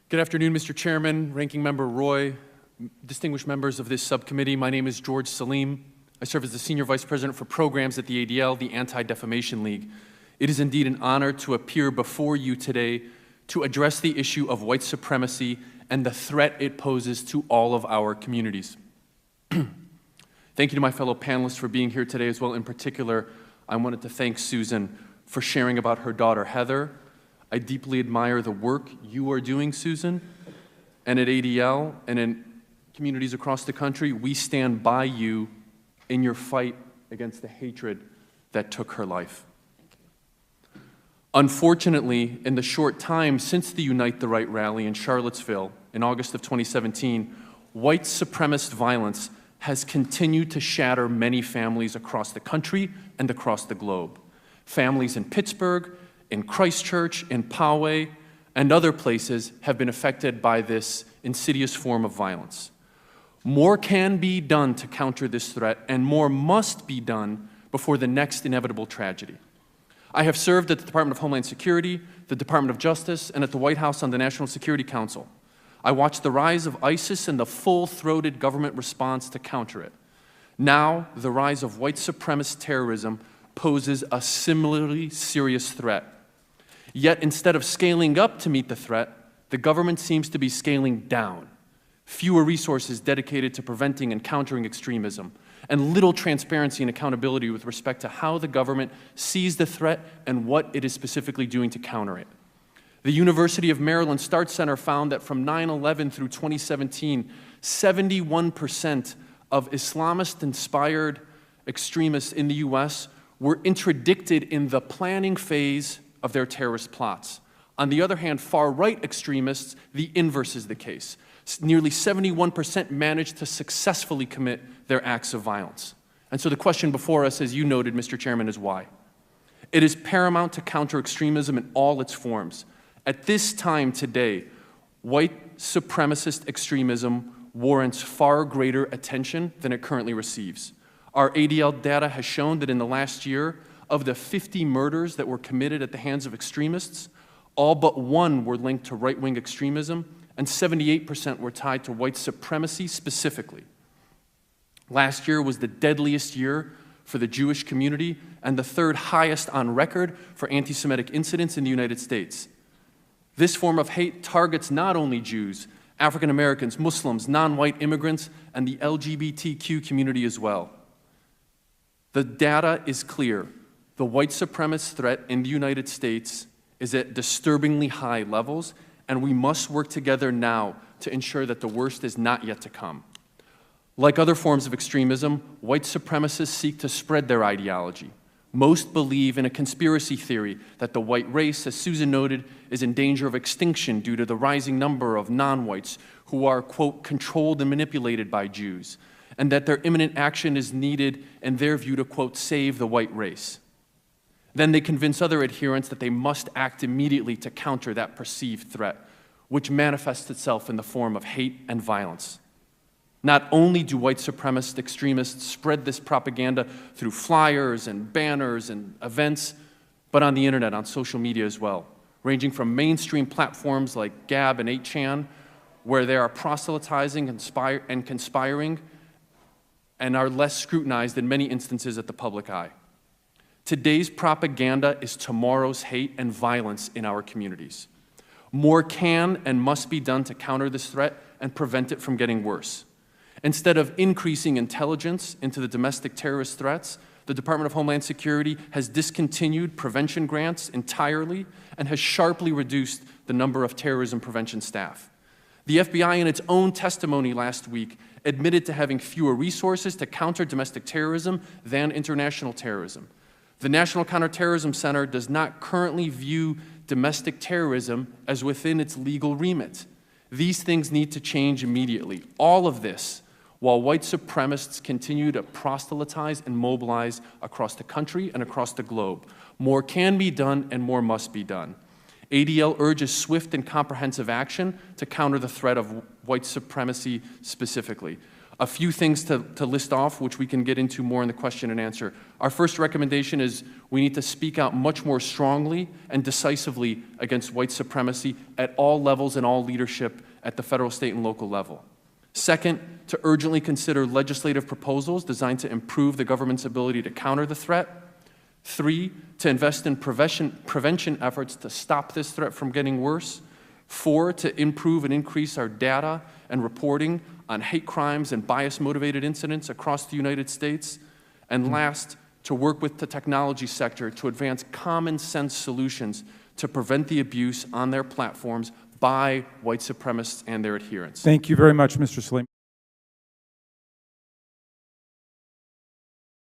Good afternoon, Mr. Chairman, Ranking Member Roy, distinguished members of this subcommittee. My name is George Selim. I serve as the Senior Vice President for Programs at the ADL, the Anti-Defamation League. It is indeed an honor to appear before you today to address the issue of white supremacy and the threat it poses to all of our communities. Thank you to my fellow panelists for being here today as well. In particular, I wanted to thank Susan for sharing about her daughter, Heather. I deeply admire the work you are doing, Susan, and at ADL and in communities across the country, we stand by you in your fight against the hatred that took her life. Unfortunately, in the short time since the Unite the Right rally in Charlottesville in August of 2017, white supremacist violence has continued to shatter many families across the country and across the globe. Families in Pittsburgh, in Christchurch, in Poway, and other places have been affected by this insidious form of violence. More can be done to counter this threat, and more must be done before the next inevitable tragedy. I have served at the Department of Homeland Security, the Department of Justice, and at the White House on the National Security Council. I watched the rise of ISIS and the full-throated government response to counter it. Now, the rise of white supremacist terrorism poses a similarly serious threat. Yet, instead of scaling up to meet the threat, the government seems to be scaling down. Fewer resources dedicated to preventing and countering extremism, and little transparency and accountability with respect to how the government sees the threat and what it is specifically doing to counter it. The University of Maryland START Center found that from 9/11 through 2017, 71% of Islamist-inspired extremists in the U.S. were interdicted in the planning phase of their terrorist plots. On the other hand, far-right extremists, the inverse is the case. Nearly 71% managed to successfully commit their acts of violence. And so the question before us, as you noted, Mr. Chairman, is why? It is paramount to counter extremism in all its forms. At this time today, white supremacist extremism warrants far greater attention than it currently receives. Our ADL data has shown that in the last year, of the 50 murders that were committed at the hands of extremists, all but one were linked to right-wing extremism, and 78% were tied to white supremacy specifically. Last year was the deadliest year for the Jewish community and the third highest on record for anti-Semitic incidents in the United States. This form of hate targets not only Jews, African Americans, Muslims, non-white immigrants, and the LGBTQ community as well. The data is clear. The white supremacist threat in the United States is at disturbingly high levels, and we must work together now to ensure that the worst is not yet to come. Like other forms of extremism, white supremacists seek to spread their ideology. Most believe in a conspiracy theory that the white race, as Susan noted, is in danger of extinction due to the rising number of non-whites who are, quote, controlled and manipulated by Jews, and that their imminent action is needed in their view to, quote, save the white race. Then they convince other adherents that they must act immediately to counter that perceived threat, which manifests itself in the form of hate and violence. Not only do white supremacist extremists spread this propaganda through flyers and banners and events, but on the internet, on social media as well, ranging from mainstream platforms like Gab and 8chan, where they are proselytizing and conspiring and are less scrutinized in many instances at the public eye. Today's propaganda is tomorrow's hate and violence in our communities. More can and must be done to counter this threat and prevent it from getting worse. Instead of increasing intelligence into the domestic terrorist threats, the Department of Homeland Security has discontinued prevention grants entirely and has sharply reduced the number of terrorism prevention staff. The FBI, in its own testimony last week, admitted to having fewer resources to counter domestic terrorism than international terrorism. The National Counterterrorism Center does not currently view domestic terrorism as within its legal remit. These things need to change immediately. All of this while white supremacists continue to proselytize and mobilize across the country and across the globe. More can be done and more must be done. ADL urges swift and comprehensive action to counter the threat of white supremacy specifically. A few things to list off, which we can get into more in the question and answer. Our first recommendation is we need to speak out much more strongly and decisively against white supremacy at all levels and all leadership at the federal, state, and local level. Second, to urgently consider legislative proposals designed to improve the government's ability to counter the threat. 3, to invest in prevention efforts to stop this threat from getting worse. 4, to improve and increase our data and reporting on hate crimes and bias-motivated incidents across the United States. And last, to work with the technology sector to advance common-sense solutions to prevent the abuse on their platforms by white supremacists and their adherents. Thank you very much, Mr. Selim.